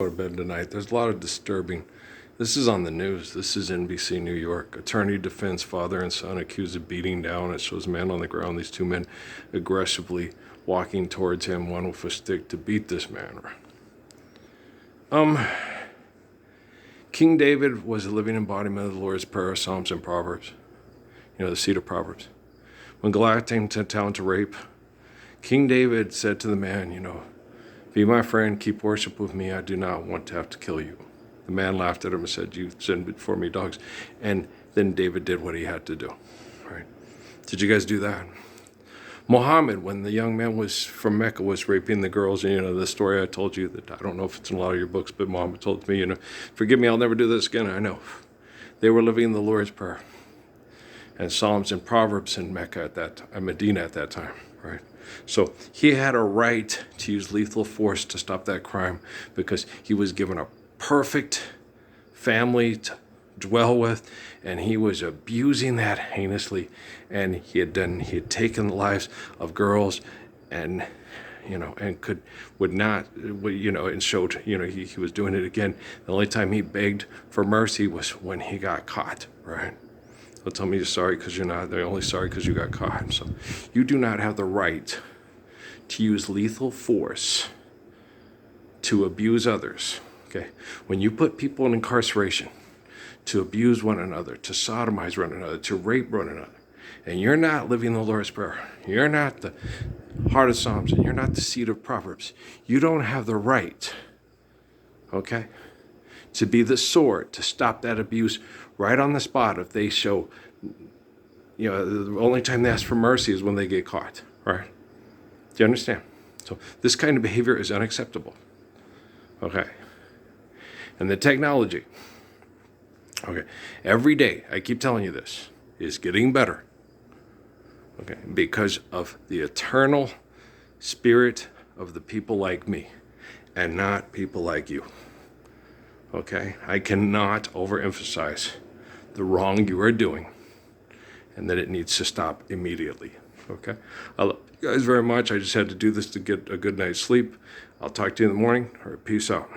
Go to bed tonight. There's a lot of disturbing. This is on the news. This is NBC New York. Attorney defends father and son accused of beating down. It shows men on the ground. These two men aggressively walking towards him, one with a stick to beat this man. King David was a living embodiment of the Lord's Prayer, Psalms, and Proverbs. You know, the seed of Proverbs. When Goliath came to town to rape, King David said to the man, be my friend, keep worship with me. I do not want to have to kill you. The man laughed at him and said, you send before me dogs. And then David did what he had to do. Right? Did you guys do that? Muhammad, when the young man was from Mecca, was raping the girls, and the story I told you that I don't know if it's in a lot of your books, but Muhammad told me, forgive me, I'll never do this again. I know. They were living the Lord's Prayer and Psalms and Proverbs in Medina at that time, right? So he had a right to use lethal force to stop that crime because he was given a perfect family to dwell with, and he was abusing that heinously, and he had taken the lives of girls, and and showed he was doing it again. The only time he begged for mercy was when he got caught, right? They'll tell me you're sorry because you're not. They're only sorry because you got caught. So you do not have the right to use lethal force to abuse others. Okay? When you put people in incarceration to abuse one another, to sodomize one another, to rape one another, and you're not living the Lord's Prayer, you're not the heart of Psalms, and you're not the seed of Proverbs, you don't have the right, okay, to be the sword to stop that abuse right on the spot. If they show, the only time they ask for mercy is when they get caught, right? Do you understand? So this kind of behavior is unacceptable, okay? And the technology, okay, every day, I keep telling you this, is getting better, okay, because of the eternal spirit of the people like me and not people like you, okay? I cannot overemphasize the wrong you are doing and that it needs to stop immediately, okay? I love you guys very much. I just had to do this to get a good night's sleep. I'll talk to you in the morning. All right, peace out.